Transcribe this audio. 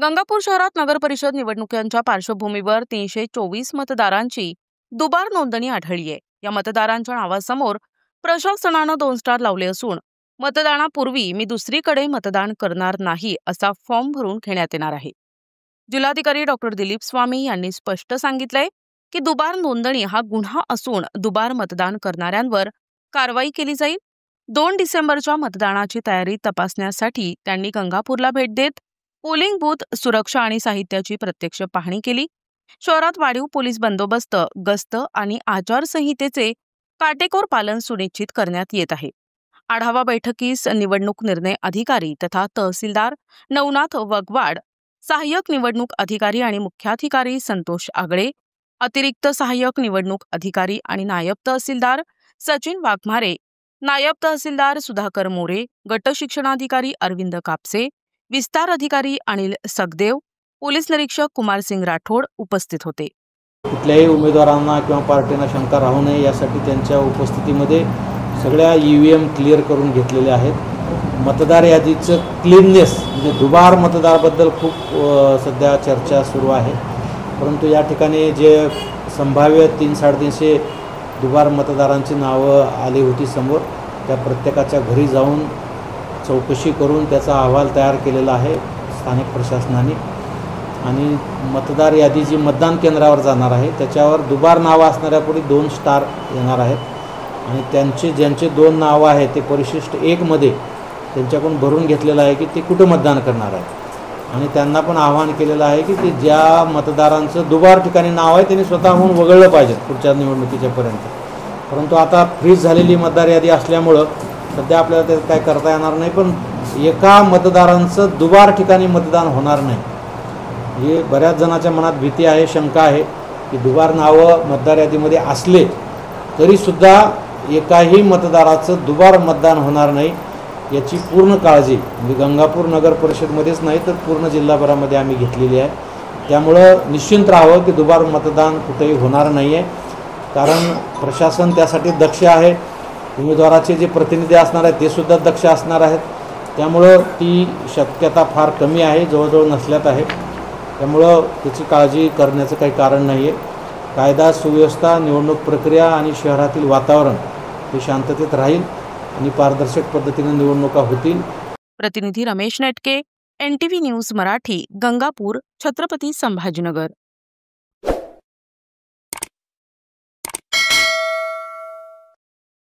गंगापूर शहरात नगर परिषद निवडणुकांच्या पार्श्वभूमीवर 324 मतदारांची दुबार नोंदणी आढळली आहे। या मतदारांच्या नावासमोर प्रशासनानं 2 स्टार लावले असून मतदानापूर्वी मी दुसरीकडे मतदान करणार नाही असा फॉर्म भरून घेण्यात येणार आहे। जिल्हाधिकारी डॉक्टर दिलीप स्वामी यांनी स्पष्ट सांगितलंय की दुबार नोंदणी हा गुन्हा असून दुबार मतदान करणाऱ्यांवर कारवाई केली जाईल। 2 डिसेंबरच्या मतदानाची तयारी तपासण्यासाठी त्यांनी गंगापूरला भेट देत पोलिंग बूथ सुरक्षा आणि साहित्याची प्रत्यक्ष पाहणी केली। शहरात वाढीव पोलीस बंदोबस्त, गस्त आणि आचारसंहितेचे काटेकोर पालन सुनिश्चित करण्यात येत आहे। आढावा बैठकीस निवडणूक निर्णय अधिकारी तथा तहसीलदार नवनाथ वगवाड, सहाय्यक निवडणूक अधिकारी आणि मुख्याधिकारी संतोष आगळे, अतिरिक्त सहाय्यक निवडणूक अधिकारी आणि नायब तहसीलदार सचिन वाघमारे, नायब तहसीलदार सुधाकर मोरे, गट शिक्षणाधिकारी अरविंद कापसे, विस्तार अधिकारी अनिल सगदेव, पोलीस निरीक्षक कुमार सिंग राठोड उपस्थित होते। कुठल्याही उमेदवारांना किंवा पार्टींना शंका राहू नये यासाठी त्यांच्या उपस्थितीमध्ये सगळ्या ईव्हीएम क्लिअर करून घेतलेले आहेत। मतदार यादीचं क्लीननेस म्हणजे दुबार मतदाराबद्दल खूप सध्या चर्चा सुरू आहे, परंतु या ठिकाणी जे संभाव्य 300-350 दुबार मतदारांची नावं आली होती समोर, त्या प्रत्येकाच्या घरी जाऊन चौकशी करून त्याचा अहवाल तयार केलेला आहे स्थानिक प्रशासनाने। आणि मतदार यादी जी मतदान केंद्रावर जाणार आहे त्याच्यावर दुबार नावं असणाऱ्यापुढे 2 स्टार येणार आहेत आणि ज्यांचे 2 नावं आहेत ते परिशिष्ट 1 मध्ये त्यांच्याकडून भरून घेतलेलं आहे की ते कुठं मतदान करणार आहेत आणि त्यांना पण आवाहन केलेलं आहे की ते ज्या मतदारांचं दुबार ठिकाणी नाव आहे त्यांनी स्वतःहून वगळलं पाहिजे पुढच्या निवडणुकीच्यापर्यंत। परंतु आता फ्रीज झालेली मतदार यादी असल्यामुळं सध्या आपल्याला ते काय करता येणार नाही, पण एका मतदारांचं दुबार ठिकाणी मतदान होणार नाही हे बऱ्याच जणांच्या मनात भीती आहे, शंका आहे की दुबार नावं मतदार यादीमध्ये असले तरीसुद्धा एकाही मतदाराचं दुबार मतदान होणार नाही याची पूर्ण काळजी म्हणजे गंगापूर नगर परिषदमध्येच नाही तर पूर्ण जिल्हाभरामध्ये आम्ही घेतलेली आहे। त्यामुळं निश्चिंत राहावं की दुबार मतदान कुठेही होणार नाही आहे, कारण प्रशासन त्यासाठी दक्ष आहे। उमेदवाराचे जे प्रतिनिधी असणार आहेत ते सुद्धा दक्ष असणार आहेत, त्यामुळं ती शक्यता फार कमी आहे, जवळजवळ नसल्यात आहे। त्यामुळं त्याची काळजी करण्याचं काही कारण नाही आहे। कायदा सुव्यवस्था, निवडणूक प्रक्रिया आणि शहरातील वातावरण हे शांततेत राहील आणि पारदर्शक पद्धतीने निवडणुका होतील। प्रतिनिधी रमेश नेटके, NTV न्यूज मराठी, गंगापूर, छत्रपती संभाजीनगर।